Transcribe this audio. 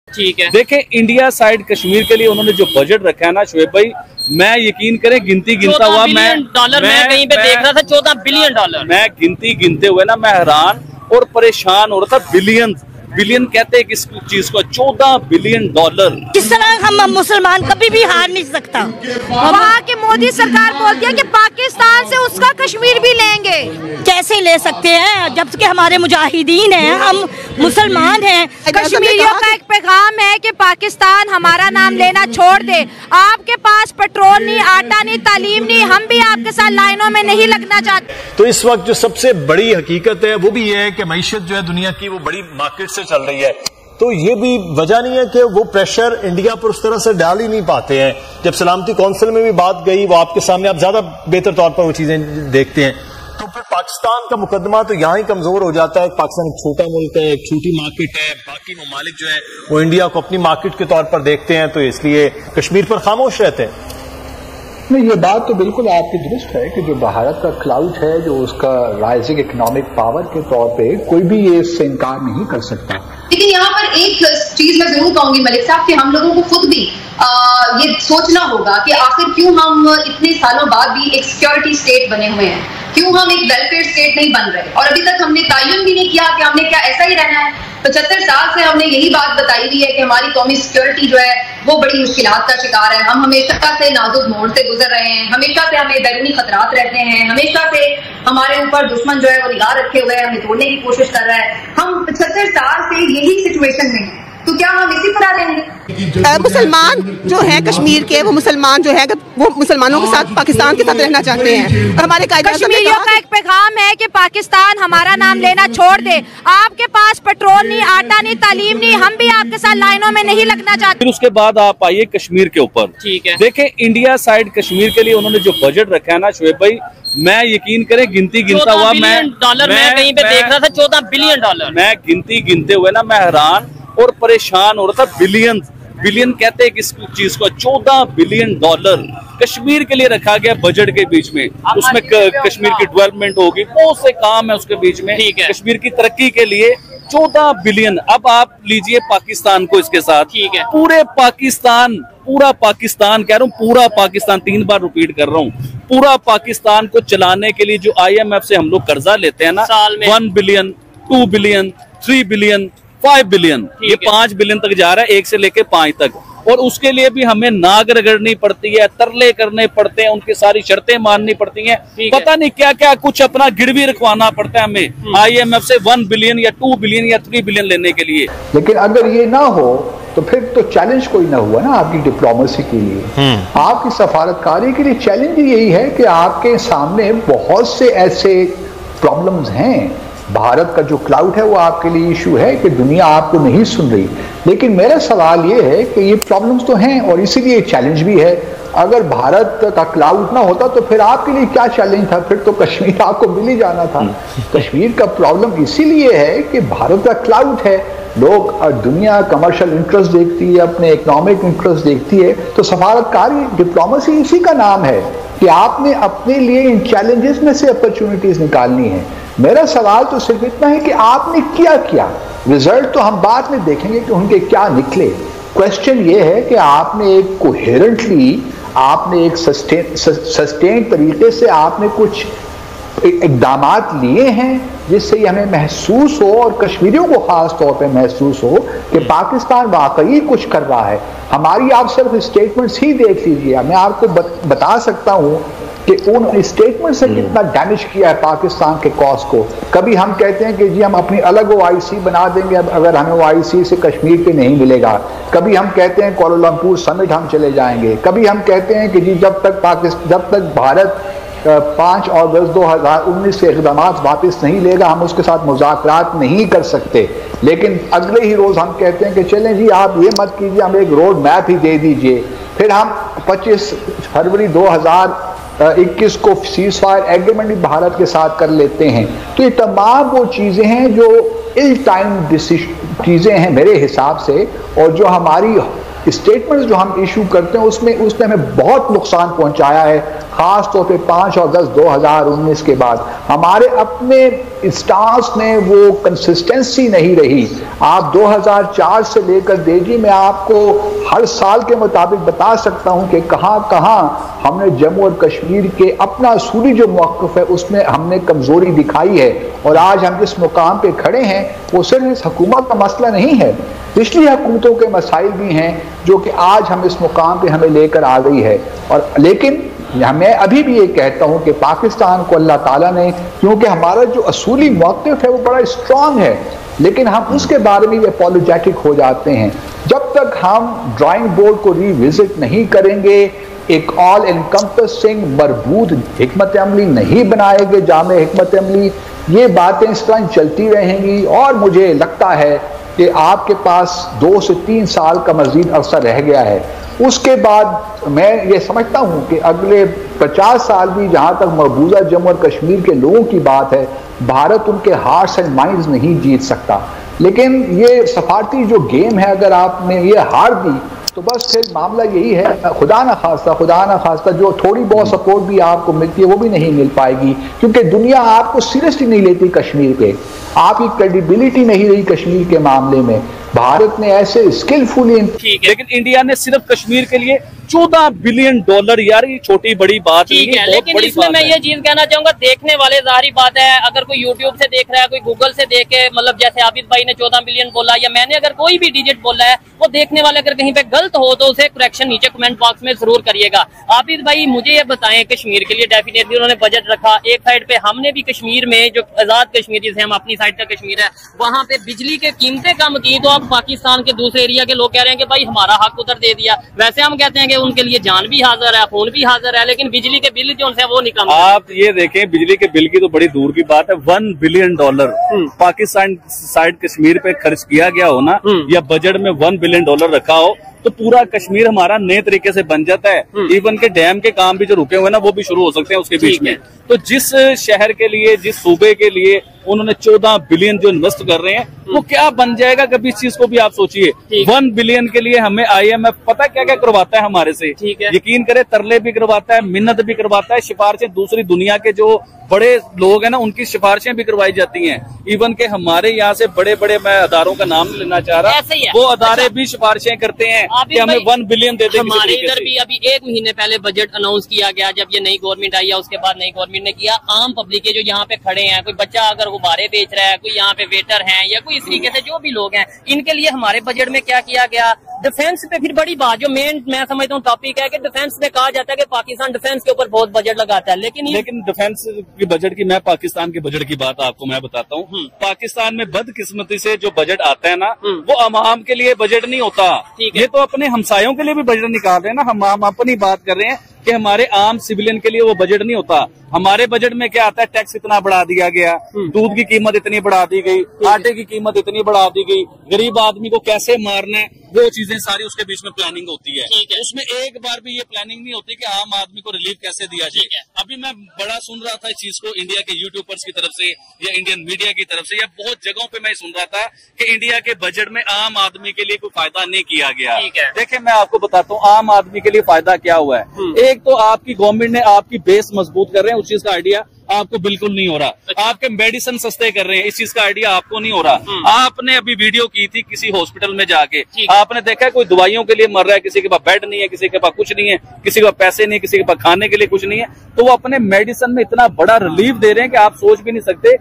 ठीक है। देखें इंडिया साइड कश्मीर के लिए उन्होंने जो बजट रखा है ना शोएब भाई, मैं यकीन करें गिनती गिनता हुआ मैं कहीं पे देख रहा था 14 बिलियन डॉलर। मैं गिनती गिनते हुए ना मैं हैरान और परेशान हो रहा था। बिलियन बिलियन कहते हैं किस चीज को, 14 बिलियन डॉलर। किस तरह हम मुसलमान कभी भी हार नहीं सकता। वहाँ के मोदी सरकार बोलती है कि पाकिस्तान से उसका कश्मीर भी लेंगे। कैसे ले सकते हैं जबकि हमारे मुजाहिदीन हैं, हम मुसलमान हैं। कश्मीरियों का एक पैगाम है कि पाकिस्तान हमारा नाम लेना छोड़ दे। आपके पास पेट्रोल नहीं, आटा नहीं, तालीम नहीं, हम भी आपके साथ लाइनों में नहीं लगना चाहते। तो इस वक्त जो सबसे बड़ी हकीकत है वो भी ये है कि मईशत जो है दुनिया की वो बड़ी मार्केट से चल रही है। तो ये भी वजह नहीं है कि वो प्रेशर इंडिया पर उस तरह से डाल ही नहीं पाते हैं। जब सलामती कौंसिल में भी बात गई, वो आपके सामने, आप ज्यादा बेहतर तौर पर वो चीजें देखते हैं, तो फिर पाकिस्तान का मुकदमा तो यहां ही कमजोर हो जाता है। पाकिस्तान एक छोटा मुल्क है, एक छोटी मार्केट है, बाकी ममालिक जो है वो इंडिया को अपनी मार्केट के तौर पर देखते हैं, तो इसलिए कश्मीर पर खामोश रहते हैं। नहीं, ये बात तो बिल्कुल आपकी दुरुस्त है कि जो भारत का क्लाउड है, जो उसका राइजिंग इकोनॉमिक पावर के तौर पे, कोई भी ये इससे इनकार नहीं कर सकता। लेकिन यहाँ पर एक चीज मैं जरूर कहूंगी मलिक साहब कि हम लोगों को खुद भी ये सोचना होगा कि आखिर क्यों हम इतने सालों बाद भी एक सिक्योरिटी स्टेट बने हुए हैं, क्यों हम एक वेलफेयर स्टेट नहीं बन रहे, और अभी तक हमने तयन भी नहीं किया कि हमने क्या ऐसा ही रहना है। 75 साल से हमने यही बात बताई हुई है कि हमारी कौमी सिक्योरिटी जो है वो बड़ी मुश्किलात का शिकार है। हम हमेशा से नाजुक मोड़ से गुजर रहे हैं, हमेशा से हमें बैरूनी खतरात रहते हैं, हमेशा से हमारे ऊपर दुश्मन जो है वो निगाह रखे हुए है, हमें तोड़ने की कोशिश कर रहा है। हम 75 साल से यही सिचुएशन में हैं, तो क्या हम इसी पर आ रहेंगे? मुसलमान जो है कश्मीर के, वो मुसलमान जो है वो मुसलमानों के साथ पाकिस्तान के साथ रहना चाहते हैं। और हमारे कश्मीरियों का एक पैगाम है कि पाकिस्तान हमारा नाम लेना छोड़ दे। आपके पास पेट्रोल नहीं, आटा नहीं, तालीम नहीं, हम भी आपके साथ लाइनों में नहीं लगना चाहते। फिर उसके बाद आप आइए कश्मीर के ऊपर। ठीक है। देखें इंडिया साइड कश्मीर के लिए उन्होंने जो बजट रखा है ना शोएब भाई, मैं यकीन करें गिनती गिनता हुआ मैं कहीं पे देख रहा था 14 बिलियन डॉलर। मैं गिनती गिनते हुए ना मैं हैरान और परेशान हो रहा था। बिलियन बिलियन कहते हैं किस चीज को, 14 बिलियन डॉलर कश्मीर के लिए रखा गया बजट के बीच में। उसमें कश्मीर की डेवलपमेंट होगी, बहुत से काम है उसके बीच में। कश्मीर की तरक्की के लिए 14 बिलियन। अब आप लीजिए पाकिस्तान को इसके साथ। ठीक है। पूरा पाकिस्तान कह रहा हूँ, पूरा पाकिस्तान, 3 बार रिपीट कर रहा हूँ, पूरा पाकिस्तान को चलाने के लिए जो IMF से हम लोग कर्जा लेते हैं ना, साल में 1 बिलियन, 2 बिलियन, 3 बिलियन, 5 बिलियन, ये 5 बिलियन तक जा रहा है, 1 से लेके 5 तक। और उसके लिए भी हमें नाक रगड़नी पड़ती है, तरले करने पड़ते हैं, उनकी सारी शर्तें माननी पड़ती हैं, पता नहीं क्या क्या कुछ अपना गिरवी रखवाना पड़ता है हमें IMF से 1 बिलियन या 2 बिलियन या 3 बिलियन लेने के लिए। लेकिन अगर ये ना हो तो फिर तो चैलेंज कोई ना हुआ ना आपकी डिप्लोमेसी के लिए, आपकी सफारतकारी के लिए। चैलेंज यही है कि आपके सामने बहुत से ऐसे प्रॉब्लम्स हैं। भारत का जो क्लाउड है वो आपके लिए इशू है कि दुनिया आपको नहीं सुन रही। लेकिन मेरा सवाल ये है कि ये प्रॉब्लम्स तो हैं और इसीलिए चैलेंज भी है। अगर भारत का क्लाउड ना होता तो फिर आपके लिए क्या चैलेंज था? फिर तो कश्मीर आपको मिल ही जाना था। कश्मीर का प्रॉब्लम इसीलिए है कि भारत का क्लाउड है, लोग और दुनिया कमर्शियल इंटरेस्ट देखती है, अपने इकोनॉमिक इंटरेस्ट देखती है। तो सफारतकारी डिप्लोमेसी इसी का नाम है कि आपने अपने लिए इन चैलेंजेस में से अपॉर्चुनिटीज निकालनी है। मेरा सवाल तो सिर्फ इतना है कि आपने क्या। रिजल्ट तो हम बाद में देखेंगे कि उनके क्या निकले। क्वेश्चन ये है कि आपने एक कोहेरेंटली, आपने एक सस्टेन तरीके से आपने कुछ इकदामात लिए हैं जिससे ये हमें महसूस हो और कश्मीरियों को खास तौर पे महसूस हो कि पाकिस्तान वाकई कुछ कर रहा है। हमारी आप सिर्फ स्टेटमेंट्स ही देख लीजिए, मैं आपको बता सकता हूँ कि उन स्टेटमेंट से कितना डैमेज किया है पाकिस्तान के कॉज को। कभी हम कहते हैं कि जी हम अपनी अलग OIC बना देंगे अगर हमें OIC से कश्मीर पे नहीं मिलेगा। कभी हम कहते हैं कोलालमपुर समिट हम चले जाएंगे। कभी हम कहते हैं कि जी जब तक भारत 5 अगस्त 2019 से इक़दाम वापस नहीं लेगा हम उसके साथ मुज़ाकरात नहीं कर सकते। लेकिन अगले ही रोज़ हम कहते हैं कि चलें जी आप ये मत कीजिए, हम एक रोड मैप ही दे दीजिए। फिर हम 25 फरवरी 2021 को सीज फायर एग्रीमेंट भी भारत के साथ कर लेते हैं। तो ये तमाम वो चीज़ें हैं जो इल टाइम चीज़ें हैं मेरे हिसाब से, और जो हमारी स्टेटमेंट्स जो हम इशू करते हैं उसमें हमें बहुत नुकसान पहुंचाया है। खास तौर पे 5 अगस्त 2019 के बाद हमारे अपने स्टार्स में वो कंसिस्टेंसी नहीं रही। आप 2004 से लेकर देखिए, मैं आपको हर साल के मुताबिक बता सकता हूं कि कहां कहां हमने जम्मू और कश्मीर के अपना असूली जो मौक़िफ़ है उसमें हमने कमजोरी दिखाई है। और आज हम जिस मुकाम पे खड़े हैं वो सिर्फ इस हुकूमत का मसला नहीं है, पिछली हुकूमतों के मसाइल भी हैं जो कि आज हम इस मुकाम पे हमें लेकर आ गई है। और लेकिन मैं अभी भी ये कहता हूं कि पाकिस्तान को अल्लाह ताला ने, क्योंकि हमारा जो असूली मौक़िफ़ है वो बड़ा स्ट्रांग है, लेकिन हम उसके बारे में अपॉलोजेटिक हो जाते हैं। जब तक हम ड्राइंग बोर्ड को रिविजिट नहीं करेंगे, एक ऑल एनकम्पसिंग मरबूत हिकमत अमली नहीं बनाएंगे, जामे हिकमत अमली, ये बातें इस तरह चलती रहेंगी। और मुझे लगता है कि आपके पास 2 से 3 साल का मजीद अरसा रह गया है। उसके बाद मैं ये समझता हूँ कि अगले 50 साल भी, जहाँ तक मकबूजा जम्मू और कश्मीर के लोगों की बात है, भारत उनके हार्ट्स एंड माइंड्स नहीं जीत सकता। लेकिन ये सफारती जो गेम है, अगर आपने ये हार दी तो बस फिर मामला यही है, खुदा ना खास्ता जो थोड़ी बहुत सपोर्ट भी आपको मिलती है वो भी नहीं मिल पाएगी, क्योंकि दुनिया आपको सीरियसली नहीं लेती कश्मीर पे, आपकी क्रेडिबिलिटी नहीं रही कश्मीर के मामले में। भारत ने ऐसे स्किलफुली, लेकिन इंडिया ने सिर्फ कश्मीर के लिए $14 बिलियन, यार ये छोटी बड़ी बात ठीक है। लेकिन इसमें मैं ये चीज कहना चाहूंगा, देखने वाले जाहिर बात है, अगर कोई यूट्यूब से देख रहा है, कोई गूगल से देख के, मतलब जैसे आबिद भाई ने 14 बिलियन बोला या मैंने अगर कोई भी डिजिट बोला है, वो देखने वाले अगर कहीं पे गलत हो तो उसे करेक्शन नीचे कमेंट बॉक्स में जरूर करिएगा। आबिद भाई मुझे ये बताएं, कश्मीर के लिए डेफिनेटली उन्होंने बजट रखा, एक साइड पे हमने भी कश्मीर में जो आजाद कश्मीर जिसे हम अपनी साइड का कश्मीर है, वहाँ पे बिजली के कीमतें कम की, तो अब पाकिस्तान के दूसरे एरिया के लोग कह रहे हैं कि भाई हमारा हक उधर दे दिया। वैसे हम कहते हैं कि उनके लिए जान भी हाजिर है, खून भी हाजिर है, लेकिन बिजली के बिल जो उनसे वो नहीं कम। आप ये देखें, बिजली के बिल की तो बड़ी दूर की बात है, $1 बिलियन पाकिस्तान साइड कश्मीर पे खर्च किया गया हो ना, या बजट में $1 बिलियन रखा हो, तो पूरा कश्मीर हमारा नए तरीके से बन जाता है। इवन के डैम के काम भी जो रुके हुए ना वो भी शुरू हो सकते हैं उसके बीच में। तो जिस शहर के लिए, जिस सूबे के लिए उन्होंने 14 बिलियन जो इन्वेस्ट कर रहे हैं, वो क्या बन जाएगा कभी, इस चीज को भी आप सोचिए। 1 बिलियन के लिए हमें IMF पता क्या क्या करवाता है हमारे से, यकीन करे, तरले भी करवाता है, मिन्नत भी करवाता है, सिफारिशें दूसरी दुनिया के जो बड़े लोग हैं ना उनकी सिफारिशें भी करवाई जाती हैं। इवन के हमारे यहाँ से बड़े बड़े, मैं अदारों का नाम लेना चाह रहा, वो अदारे भी सिफारिशें करते हैं कि हमें 1 बिलियन दे दें। हमारे इधर भी अभी 1 महीने पहले बजट अनाउंस किया गया, जब ये नई गवर्नमेंट आई है, उसके बाद नई गवर्नमेंट ने किया, आम पब्लिक के जो यहाँ पे खड़े हैं, कोई बच्चा अगर गुब्बारे बेच रहा है, कोई यहाँ पे वेटर है, या कोई इस तरीके से जो भी लोग हैं, इनके लिए हमारे बजट में क्या किया गया। डिफेंस पे फिर बड़ी बात, जो मेन मैं समझता हूँ टॉपिक है कि डिफेंस में कहा जाता है कि पाकिस्तान डिफेंस के ऊपर बहुत बजट लगाता है, लेकिन डिफेंस की बजट की, मैं पाकिस्तान के बजट की बात आपको मैं बताता हूँ। पाकिस्तान में बदकिस्मती से जो बजट आता है ना, वो आवाम के लिए बजट नहीं होता, ये तो अपने हमसायों के लिए भी बजट निकाल रहे हैं ना। हम अपनी बात कर रहे हैं कि हमारे आम सिविलियन के लिए वो बजट नहीं होता। हमारे बजट में क्या आता है, टैक्स इतना बढ़ा दिया गया, दूध की कीमत इतनी बढ़ा दी गई, आटे की कीमत इतनी बढ़ा दी गई, गरीब आदमी को कैसे मारना है, वो चीजें सारी उसके बीच में प्लानिंग होती है। उसमें एक बार भी ये प्लानिंग नहीं होती कि आम आदमी को रिलीफ कैसे दिया जाए। अभी मैं बड़ा सुन रहा था इस चीज को इंडिया के यूट्यूबर्स की तरफ से या इंडियन मीडिया की तरफ से, या बहुत जगहों पे मैं सुन रहा था कि इंडिया के बजट में आम आदमी के लिए कोई फायदा नहीं किया गया। देखिए मैं आपको बताता हूँ आम आदमी के लिए फायदा क्या हुआ है। एक तो आपकी गवर्नमेंट ने आपकी बेस मजबूत कर रहे हैं, उस चीज का आइडिया आपको बिल्कुल नहीं हो रहा। आपके मेडिसिन सस्ते कर रहे हैं, इस चीज का आइडिया आपको नहीं हो रहा। आपने अभी वीडियो की थी किसी हॉस्पिटल में जाके, आपने देखा कोई दवाइयों के लिए मर रहा है, किसी के पास बेड नहीं है, किसी के पास कुछ नहीं है, किसी के पास पैसे नहीं है, किसी के पास खाने के लिए कुछ नहीं है, तो वो अपने मेडिसिन में इतना बड़ा रिलीफ दे रहे हैं कि आप सोच भी नहीं सकते